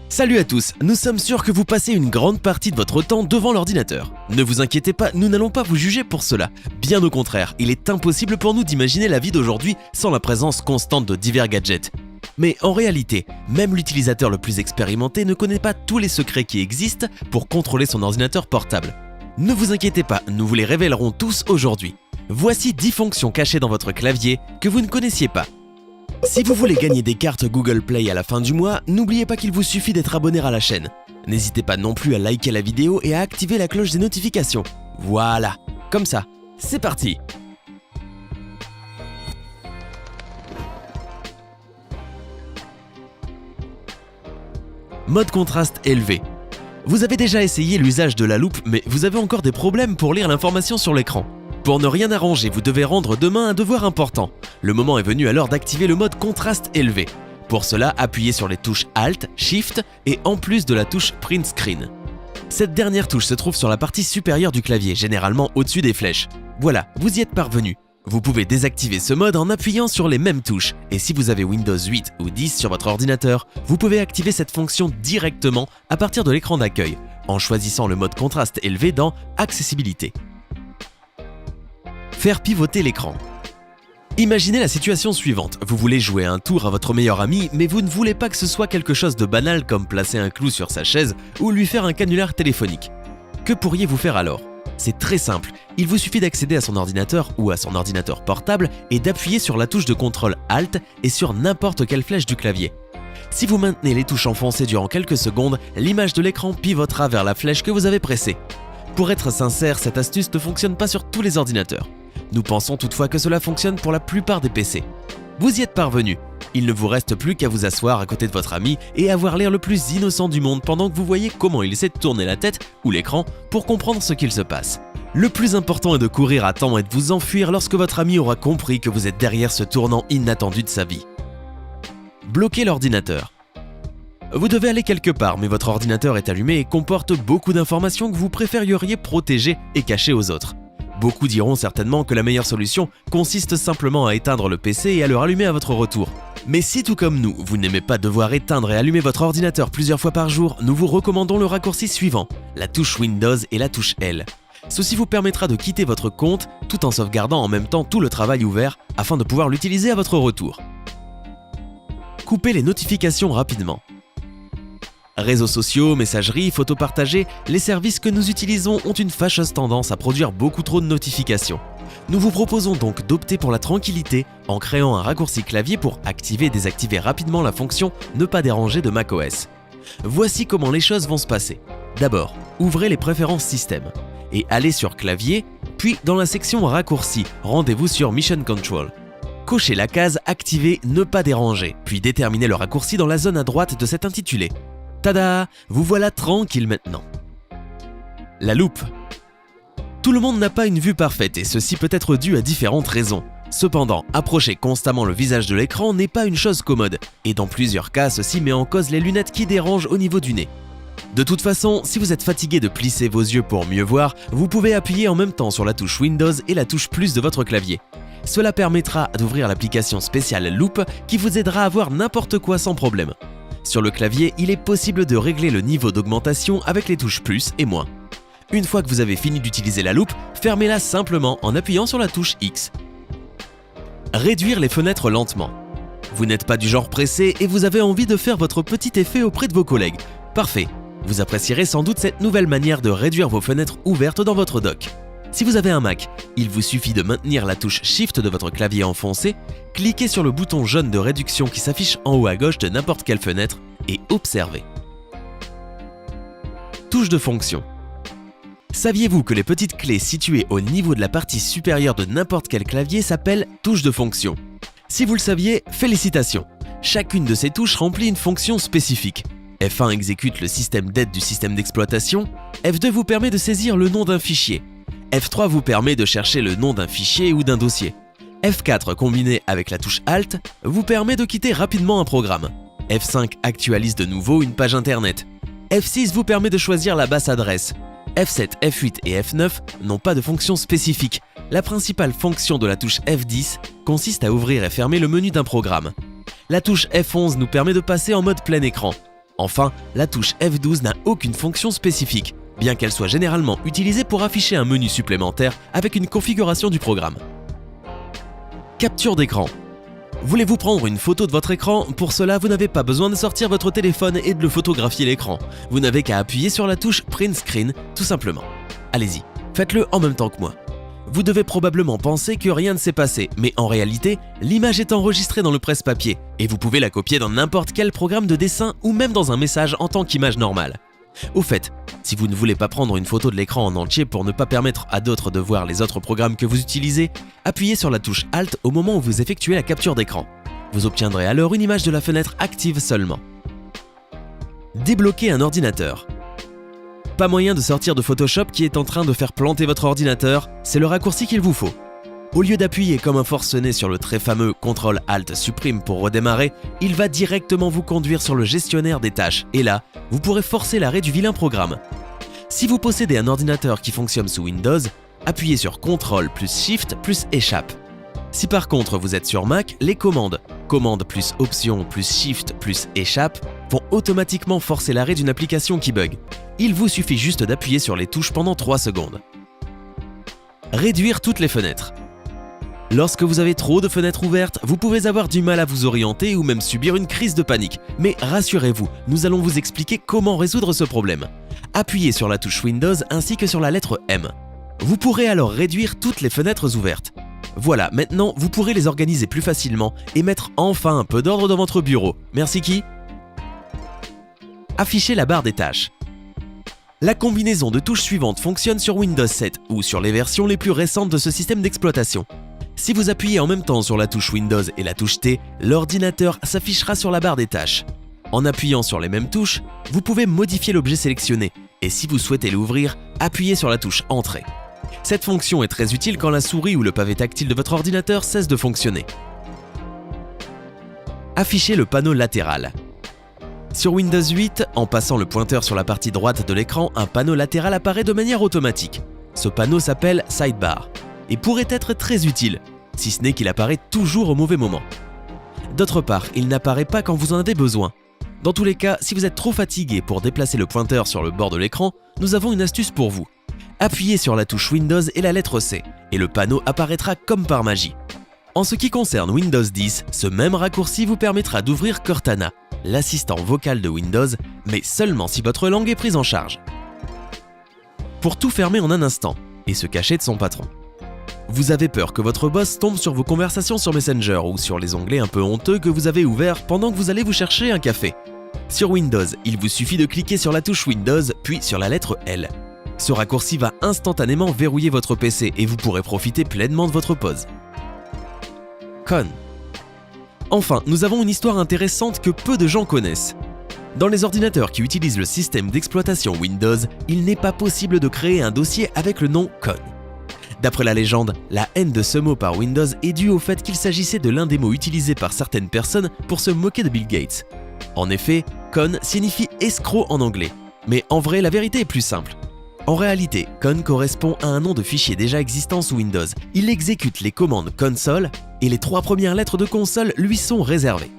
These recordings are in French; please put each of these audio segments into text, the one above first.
Salut à tous, nous sommes sûrs que vous passez une grande partie de votre temps devant l'ordinateur. Ne vous inquiétez pas, nous n'allons pas vous juger pour cela. Bien au contraire, il est impossible pour nous d'imaginer la vie d'aujourd'hui sans la présence constante de divers gadgets. Mais en réalité, même l'utilisateur le plus expérimenté ne connaît pas tous les secrets qui existent pour contrôler son ordinateur portable. Ne vous inquiétez pas, nous vous les révélerons tous aujourd'hui. Voici 10 fonctions cachées dans votre clavier que vous ne connaissiez pas. Si vous voulez gagner des cartes Google Play à la fin du mois, n'oubliez pas qu'il vous suffit d'être abonné à la chaîne. N'hésitez pas non plus à liker la vidéo et à activer la cloche des notifications. Voilà, comme ça, c'est parti! Mode contraste élevé. Vous avez déjà essayé l'usage de la loupe, mais vous avez encore des problèmes pour lire l'information sur l'écran. Pour ne rien arranger, vous devez rendre demain un devoir important. Le moment est venu alors d'activer le mode contraste élevé. Pour cela, appuyez sur les touches Alt, Shift et en plus de la touche Print Screen. Cette dernière touche se trouve sur la partie supérieure du clavier, généralement au-dessus des flèches. Voilà, vous y êtes parvenu. Vous pouvez désactiver ce mode en appuyant sur les mêmes touches. Et si vous avez Windows 8 ou 10 sur votre ordinateur, vous pouvez activer cette fonction directement à partir de l'écran d'accueil, en choisissant le mode contraste élevé dans Accessibilité. Faire pivoter l'écran. Imaginez la situation suivante, vous voulez jouer un tour à votre meilleur ami, mais vous ne voulez pas que ce soit quelque chose de banal comme placer un clou sur sa chaise ou lui faire un canular téléphonique. Que pourriez-vous faire alors? C'est très simple, il vous suffit d'accéder à son ordinateur ou à son ordinateur portable et d'appuyer sur la touche de contrôle Alt et sur n'importe quelle flèche du clavier. Si vous maintenez les touches enfoncées durant quelques secondes, l'image de l'écran pivotera vers la flèche que vous avez pressée. Pour être sincère, cette astuce ne fonctionne pas sur tous les ordinateurs. Nous pensons toutefois que cela fonctionne pour la plupart des PC. Vous y êtes parvenu. Il ne vous reste plus qu'à vous asseoir à côté de votre ami et avoir l'air le plus innocent du monde pendant que vous voyez comment il essaie de tourner la tête ou l'écran pour comprendre ce qu'il se passe. Le plus important est de courir à temps et de vous enfuir lorsque votre ami aura compris que vous êtes derrière ce tournant inattendu de sa vie. Bloquer l'ordinateur. Vous devez aller quelque part, mais votre ordinateur est allumé et comporte beaucoup d'informations que vous préférieriez protéger et cacher aux autres. Beaucoup diront certainement que la meilleure solution consiste simplement à éteindre le PC et à le rallumer à votre retour. Mais si tout comme nous, vous n'aimez pas devoir éteindre et allumer votre ordinateur plusieurs fois par jour, nous vous recommandons le raccourci suivant, la touche Windows et la touche L. Ceci vous permettra de quitter votre compte tout en sauvegardant en même temps tout le travail ouvert afin de pouvoir l'utiliser à votre retour. Coupez les notifications rapidement. Réseaux sociaux, messagerie, photos partagées, les services que nous utilisons ont une fâcheuse tendance à produire beaucoup trop de notifications. Nous vous proposons donc d'opter pour la tranquillité en créant un raccourci clavier pour activer et désactiver rapidement la fonction « Ne pas déranger » de macOS. Voici comment les choses vont se passer. D'abord, ouvrez les préférences système et allez sur Clavier, puis dans la section Raccourcis, rendez-vous sur Mission Control. Cochez la case « Activer, ne pas déranger », puis déterminez le raccourci dans la zone à droite de cet intitulé. Tada! Vous voilà tranquille maintenant. La loupe. Tout le monde n'a pas une vue parfaite et ceci peut être dû à différentes raisons. Cependant, approcher constamment le visage de l'écran n'est pas une chose commode et dans plusieurs cas, ceci met en cause les lunettes qui dérangent au niveau du nez. De toute façon, si vous êtes fatigué de plisser vos yeux pour mieux voir, vous pouvez appuyer en même temps sur la touche Windows et la touche plus de votre clavier. Cela permettra d'ouvrir l'application spéciale Loupe qui vous aidera à voir n'importe quoi sans problème. Sur le clavier, il est possible de régler le niveau d'augmentation avec les touches plus et moins. Une fois que vous avez fini d'utiliser la loupe, fermez-la simplement en appuyant sur la touche X. Réduire les fenêtres lentement. Vous n'êtes pas du genre pressé et vous avez envie de faire votre petit effet auprès de vos collègues. Parfait, vous apprécierez sans doute cette nouvelle manière de réduire vos fenêtres ouvertes dans votre dock. Si vous avez un Mac, il vous suffit de maintenir la touche Shift de votre clavier enfoncé, cliquez sur le bouton jaune de réduction qui s'affiche en haut à gauche de n'importe quelle fenêtre et observez. Touche de fonction. Saviez-vous que les petites clés situées au niveau de la partie supérieure de n'importe quel clavier s'appellent touches de fonction? Si vous le saviez, félicitations! Chacune de ces touches remplit une fonction spécifique. F1 exécute le système d'aide du système d'exploitation, F2 vous permet de saisir le nom d'un fichier, F3 vous permet de chercher le nom d'un fichier ou d'un dossier. F4 combiné avec la touche Alt vous permet de quitter rapidement un programme. F5 actualise de nouveau une page internet. F6 vous permet de choisir la base adresse. F7, F8 et F9 n'ont pas de fonction spécifique. La principale fonction de la touche F10 consiste à ouvrir et fermer le menu d'un programme. La touche F11 nous permet de passer en mode plein écran. Enfin, la touche F12 n'a aucune fonction spécifique, bien qu'elle soit généralement utilisée pour afficher un menu supplémentaire avec une configuration du programme. Capture d'écran. Voulez-vous prendre une photo de votre écran? Pour cela, vous n'avez pas besoin de sortir votre téléphone et de le photographier l'écran. Vous n'avez qu'à appuyer sur la touche Print Screen, tout simplement. Allez-y, faites-le en même temps que moi. Vous devez probablement penser que rien ne s'est passé, mais en réalité, l'image est enregistrée dans le presse-papier et vous pouvez la copier dans n'importe quel programme de dessin ou même dans un message en tant qu'image normale. Au fait, si vous ne voulez pas prendre une photo de l'écran en entier pour ne pas permettre à d'autres de voir les autres programmes que vous utilisez, appuyez sur la touche Alt au moment où vous effectuez la capture d'écran. Vous obtiendrez alors une image de la fenêtre active seulement. Débloquer un ordinateur. Pas moyen de sortir de Photoshop qui est en train de faire planter votre ordinateur, c'est le raccourci qu'il vous faut. Au lieu d'appuyer comme un forcené sur le très fameux CTRL-ALT-SUPPRIME pour redémarrer, il va directement vous conduire sur le gestionnaire des tâches et là, vous pourrez forcer l'arrêt du vilain programme. Si vous possédez un ordinateur qui fonctionne sous Windows, appuyez sur CTRL plus SHIFT plus échappe. Si par contre vous êtes sur Mac, les commandes Commande plus Option plus Shift plus échappe vont automatiquement forcer l'arrêt d'une application qui bug. Il vous suffit juste d'appuyer sur les touches pendant 3 secondes. Réduire toutes les fenêtres. Lorsque vous avez trop de fenêtres ouvertes, vous pouvez avoir du mal à vous orienter ou même subir une crise de panique. Mais rassurez-vous, nous allons vous expliquer comment résoudre ce problème. Appuyez sur la touche Windows ainsi que sur la lettre M. Vous pourrez alors réduire toutes les fenêtres ouvertes. Voilà, maintenant vous pourrez les organiser plus facilement et mettre enfin un peu d'ordre dans votre bureau. Merci qui? Afficher la barre des tâches. La combinaison de touches suivantes fonctionne sur Windows 7 ou sur les versions les plus récentes de ce système d'exploitation. Si vous appuyez en même temps sur la touche Windows et la touche T, l'ordinateur s'affichera sur la barre des tâches. En appuyant sur les mêmes touches, vous pouvez modifier l'objet sélectionné et si vous souhaitez l'ouvrir, appuyez sur la touche Entrée. Cette fonction est très utile quand la souris ou le pavé tactile de votre ordinateur cesse de fonctionner. Afficher le panneau latéral. Sur Windows 8, en passant le pointeur sur la partie droite de l'écran, un panneau latéral apparaît de manière automatique. Ce panneau s'appelle Sidebar et pourrait être très utile, si ce n'est qu'il apparaît toujours au mauvais moment. D'autre part, il n'apparaît pas quand vous en avez besoin. Dans tous les cas, si vous êtes trop fatigué pour déplacer le pointeur sur le bord de l'écran, nous avons une astuce pour vous. Appuyez sur la touche Windows et la lettre C, et le panneau apparaîtra comme par magie. En ce qui concerne Windows 10, ce même raccourci vous permettra d'ouvrir Cortana, l'assistant vocal de Windows, mais seulement si votre langue est prise en charge. Pour tout fermer en un instant, et se cacher de son patron. Vous avez peur que votre boss tombe sur vos conversations sur Messenger ou sur les onglets un peu honteux que vous avez ouverts pendant que vous allez vous chercher un café. Sur Windows, il vous suffit de cliquer sur la touche Windows, puis sur la lettre L. Ce raccourci va instantanément verrouiller votre PC et vous pourrez profiter pleinement de votre pause. Con. Enfin, nous avons une histoire intéressante que peu de gens connaissent. Dans les ordinateurs qui utilisent le système d'exploitation Windows, il n'est pas possible de créer un dossier avec le nom con. D'après la légende, la haine de ce mot par Windows est due au fait qu'il s'agissait de l'un des mots utilisés par certaines personnes pour se moquer de Bill Gates. En effet, con signifie escroc en anglais, mais en vrai la vérité est plus simple. En réalité, con correspond à un nom de fichier déjà existant sous Windows. Il exécute les commandes console et les 3 premières lettres de console lui sont réservées.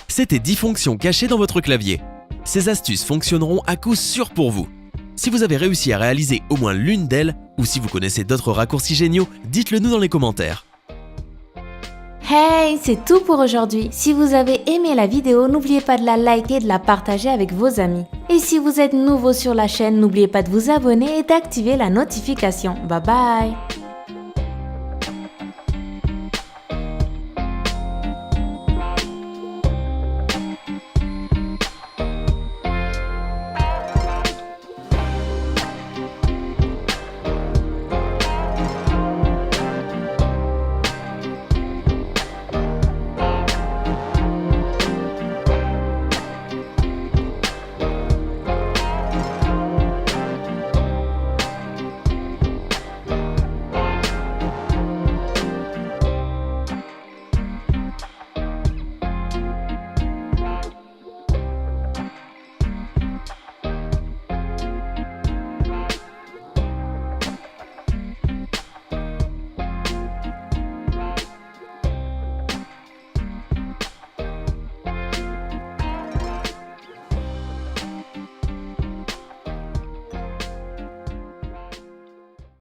C'était 10 fonctions cachées dans votre clavier. Ces astuces fonctionneront à coup sûr pour vous. Si vous avez réussi à réaliser au moins l'une d'elles, ou si vous connaissez d'autres raccourcis géniaux, dites-le nous dans les commentaires. Hey, c'est tout pour aujourd'hui. Si vous avez aimé la vidéo, n'oubliez pas de la liker et de la partager avec vos amis. Et si vous êtes nouveau sur la chaîne, n'oubliez pas de vous abonner et d'activer la notification. Bye bye!